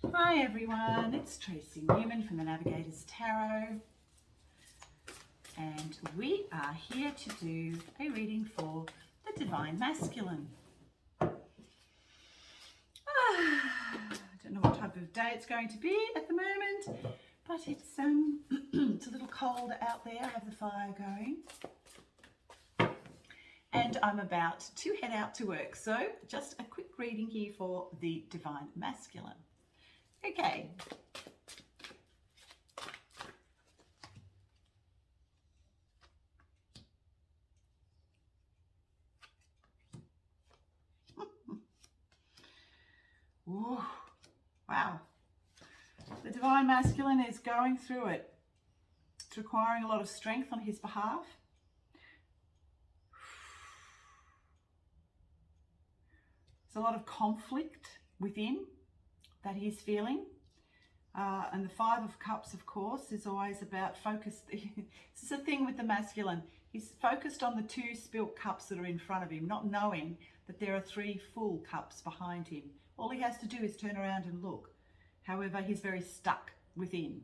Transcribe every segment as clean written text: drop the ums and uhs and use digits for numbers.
Hi everyone, it's Tracy Newman from the Navigators Tarot, and we are here to do a reading for the Divine Masculine. I don't know what type of day it's going to be at the moment, but it's it's a little cold out there. I have the fire going, and I'm about to head out to work. So just a quick reading here for the Divine Masculine. Okay. Ooh, wow. The Divine Masculine is going through it. It's requiring a lot of strength on his behalf. There's a lot of conflict within that he's feeling. And the Five of Cups, of course, is always about focus. This is a thing with the masculine. He's focused on the two spilt cups that are in front of him, not knowing that there are three full cups behind him. All he has to do is turn around and look. However, he's very stuck within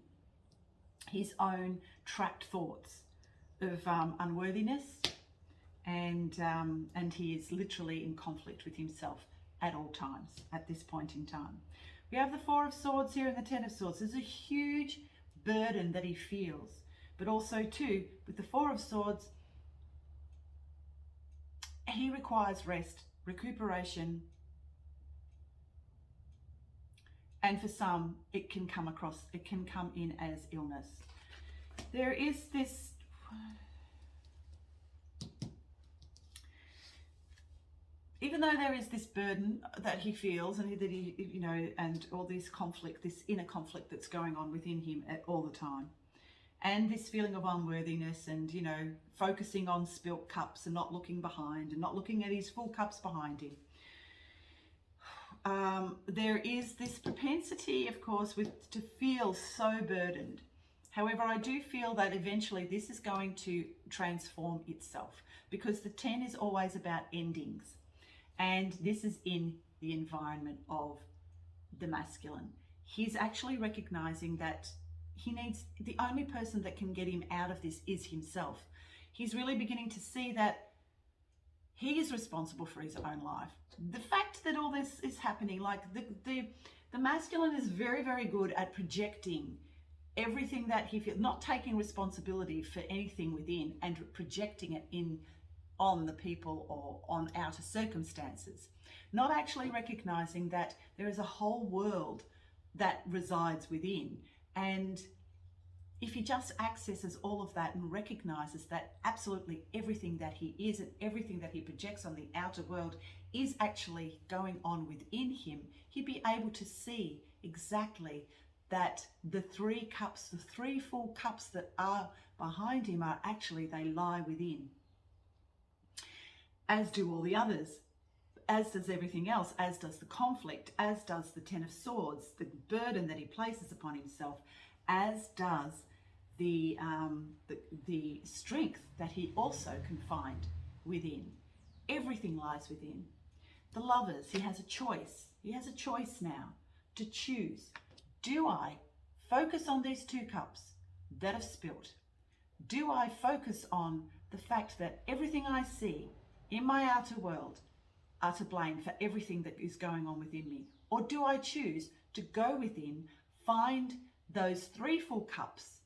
his own trapped thoughts of unworthiness, and he is literally in conflict with himself at all times at this point in time. We have the Four of Swords here and the Ten of Swords. There's a huge burden that he feels, but also too, with the Four of Swords, he requires rest, recuperation, and for some, it can come in as illness. There is this, even though there is this burden that he feels, and that he, and all this conflict, this inner conflict that's going on within him all the time, and this feeling of unworthiness, and focusing on spilt cups and not looking behind and not looking at his full cups behind him. There is this propensity, of course, to feel so burdened. However, I do feel that eventually this is going to transform itself, because the 10 is always about endings. And this is in the environment of the masculine. He's actually recognizing that the only person that can get him out of this is himself. He's really beginning to see that he is responsible for his own life. The fact that all this is happening, like the masculine is very, very good at projecting everything that he feels, not taking responsibility for anything within and projecting it on the people or on outer circumstances, not actually recognizing that there is a whole world that resides within. And if he just accesses all of that and recognizes that absolutely everything that he is and everything that he projects on the outer world is actually going on within him, he'd be able to see exactly that the three cups, the three full cups that are behind him are actually, they lie within. As do all the others, as does everything else, as does the conflict, as does the Ten of Swords, the burden that he places upon himself, as does the strength that he also can find within. Everything lies within. The Lovers, he has a choice. He has a choice now to choose. Do I focus on these two cups that have spilt? Do I focus on the fact that everything I see in my outer world are to blame for everything that is going on within me? Or do I choose to go within, find those three full cups,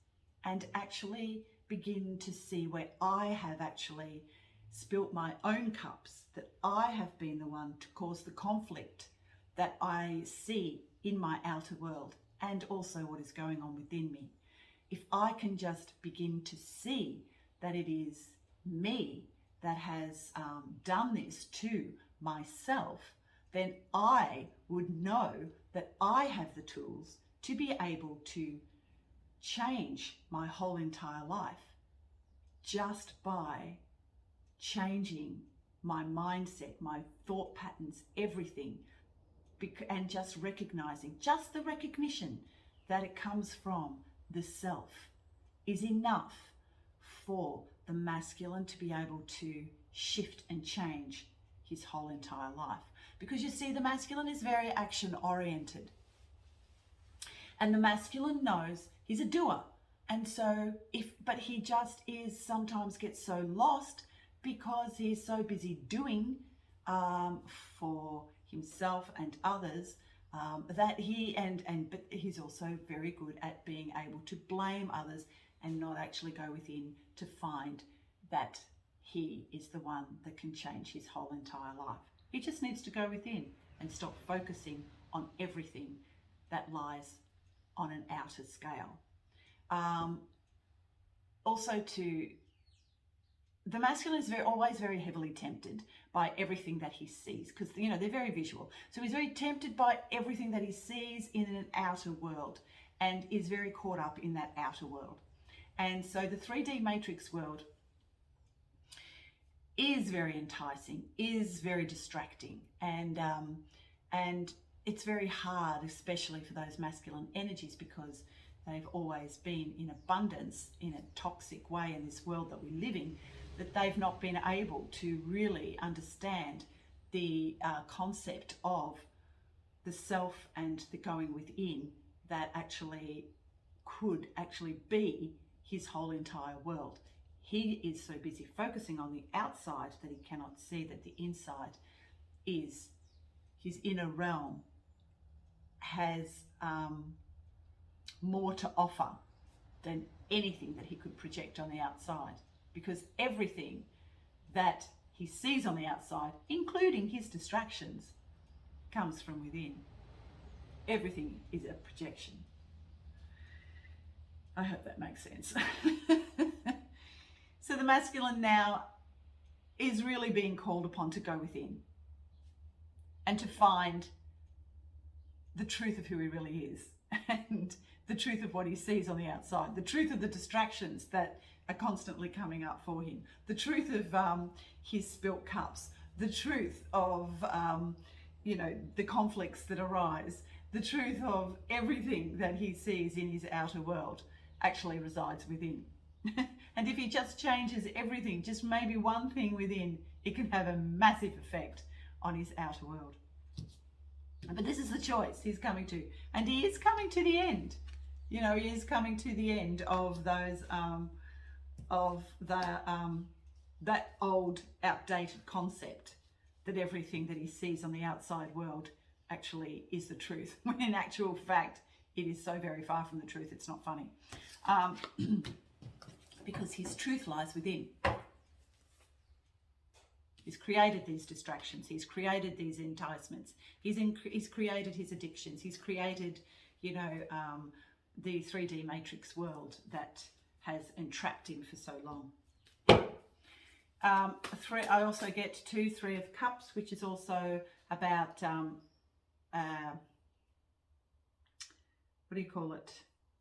and actually begin to see where I have actually spilt my own cups, that I have been the one to cause the conflict that I see in my outer world, and also what is going on within me? If I can just begin to see that it is me that has done this to myself, then I would know that I have the tools to be able to change my whole entire life just by changing my mindset, my thought patterns, everything, and just recognizing, just the recognition that it comes from the self is enough for the masculine to be able to shift and change his whole entire life. Because you see, the masculine is very action oriented. And the masculine knows he's a doer. And so but he just sometimes gets so lost because he's so busy doing for himself and others, that but he's also very good at being able to blame others and not actually go within to find that he is the one that can change his whole entire life. He just needs to go within and stop focusing on everything that lies on an outer scale. The masculine is always very heavily tempted by everything that he sees, because they're very visual. So he's very tempted by everything that he sees in an outer world and is very caught up in that outer world. And so the 3D matrix world is very enticing, is very distracting, and it's very hard, especially for those masculine energies, because they've always been in abundance in a toxic way in this world that we live in, that they've not been able to really understand the concept of the self and the going within that actually could actually be his whole entire world. He is so busy focusing on the outside that he cannot see that the inside is his inner realm, has more to offer than anything that he could project on the outside, because everything that he sees on the outside, including his distractions, comes from within. Everything is a projection. I hope that makes sense. So the masculine now is really being called upon to go within and to find the truth of who he really is, and the truth of what he sees on the outside, the truth of the distractions that are constantly coming up for him, the truth of his spilt cups, the truth of the conflicts that arise, the truth of everything that he sees in his outer world actually resides within. And if he just changes everything, just maybe one thing within, it can have a massive effect on his outer world. But this is the choice he's coming to, and he is coming to the end. He is coming to the end of those that old, outdated concept that everything that he sees on the outside world actually is the truth, when in actual fact it is so very far from the truth it's not funny. Because his truth lies within. He's created these distractions. He's created these enticements. He's created his addictions. He's created, the 3D matrix world that has entrapped him for so long. I also get 3 of Cups, which is also about, what do you call it?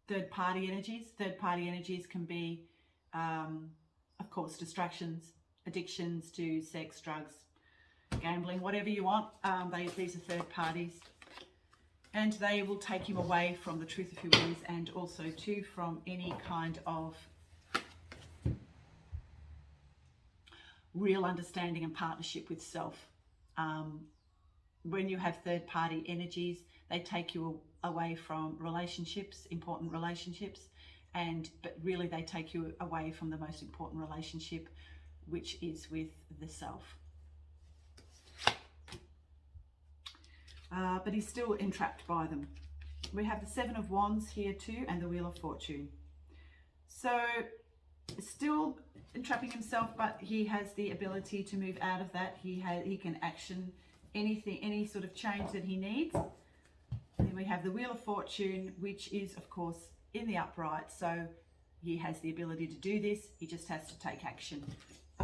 Third-party energies. Third-party energies can be, of course, distractions, addictions to sex, drugs, gambling, whatever you want. These are third parties, and they will take him away from the truth of who he is, and also too from any kind of real understanding and partnership with self. When you have third party energies, they take you away from relationships, important relationships, but really they take you away from the most important relationship, which is with the self. But he's still entrapped by them. We have the 7 of Wands here too, and the Wheel of Fortune. So still entrapping himself, but he has the ability to move out of that. He can action anything, any sort of change that he needs. And then we have the Wheel of Fortune, which is of course in the upright, so he has the ability to do this. He just has to take action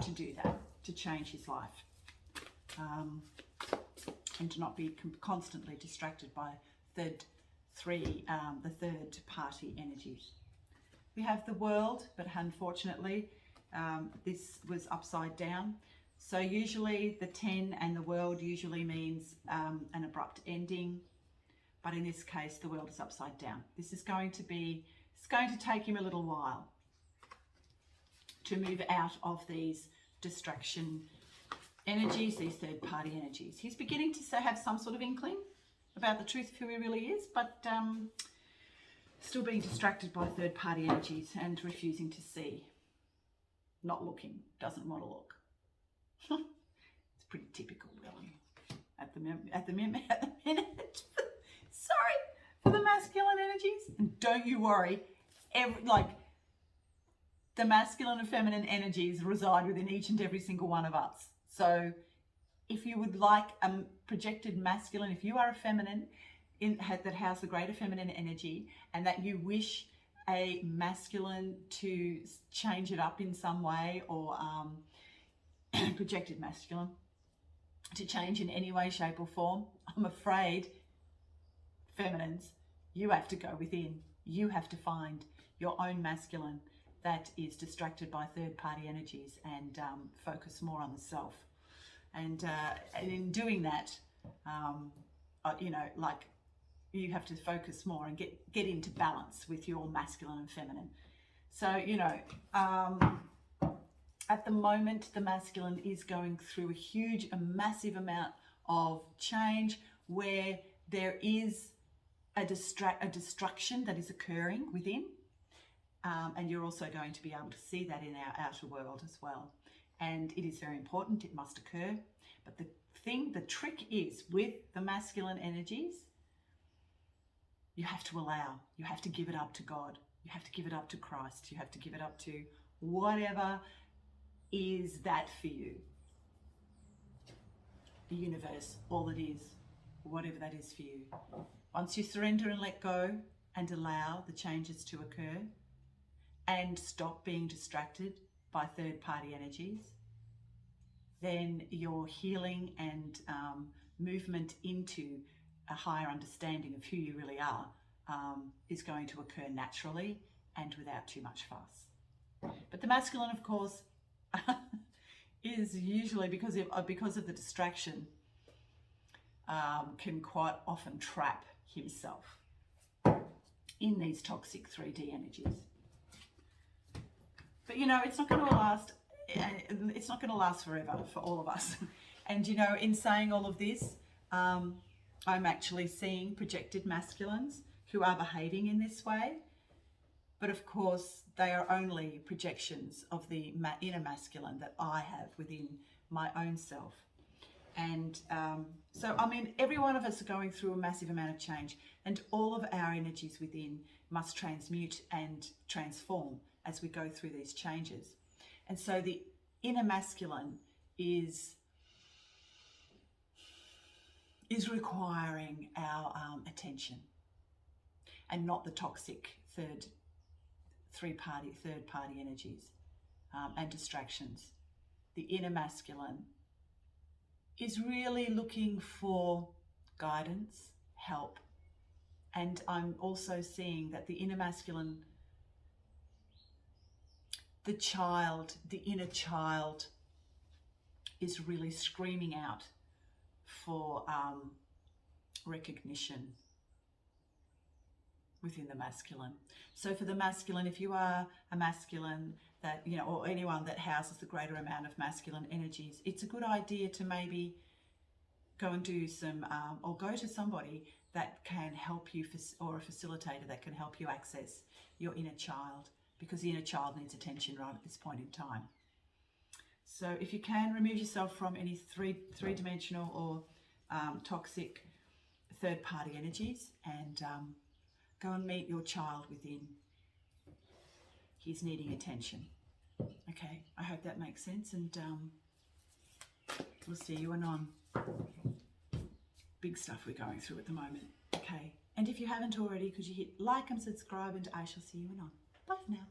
to do that, to change his life, and to not be constantly distracted by the third party energies. We have the World, but unfortunately this was upside down. So usually the 10 and the World usually means an abrupt ending, but in this case the World is upside down. This is going to take him a little while to move out of these distraction energies, these third party energies. He's beginning to have some sort of inkling about the truth of who he really is, but Still being distracted by third-party energies and refusing to see. Not looking, doesn't want to look. It's pretty typical, really, at the minute. Sorry for the masculine energies. And don't you worry, the masculine and feminine energies reside within each and every single one of us. So if you would like a projected masculine, if you are a feminine that has the greater feminine energy, and that you wish a masculine to change it up in some way, or projected masculine to change in any way, shape or form, I'm afraid, feminines, you have to go within. You have to find your own masculine that is distracted by third-party energies and focus more on the self. And in doing that, you have to focus more and get into balance with your masculine and feminine. So, at the moment, the masculine is going through a massive amount of change, where there is a destruction that is occurring within. And you're also going to be able to see that in our outer world as well. And it is very important, it must occur. But the trick is with the masculine energies, you have to allow, you have to give it up to God, you have to give it up to Christ, you have to give it up to whatever is that for you. The universe, all it is, whatever that is for you. Once you surrender and let go and allow the changes to occur and stop being distracted by third-party energies, then your healing and movement into a higher understanding of who you really are is going to occur naturally and without too much fuss. But the masculine, of course, is usually, because of the distraction, can quite often trap himself in these toxic 3D energies. But it's not going to last. It's not going to last forever for all of us. And in saying all of this, I'm actually seeing projected masculines who are behaving in this way. But of course, they are only projections of the inner masculine that I have within my own self. And every one of us are going through a massive amount of change, and all of our energies within must transmute and transform as we go through these changes. And so the inner masculine is requiring our attention, and not the toxic third-party energies and distractions. The inner masculine is really looking for guidance, help. And I'm also seeing that the inner masculine, the inner child is really screaming out for recognition within the masculine. So for the masculine, if you are a masculine that, or anyone that houses the greater amount of masculine energies, it's a good idea to maybe go and do some, or go to somebody that can help you, or a facilitator that can help you access your inner child, because the inner child needs attention right at this point in time. So if you can, remove yourself from any three-dimensional or toxic third-party energies, and go and meet your child within. He's needing attention. Okay, I hope that makes sense, and we'll see you anon. Big stuff we're going through at the moment. Okay, and if you haven't already, could you hit like and subscribe, and I shall see you anon. Bye for now.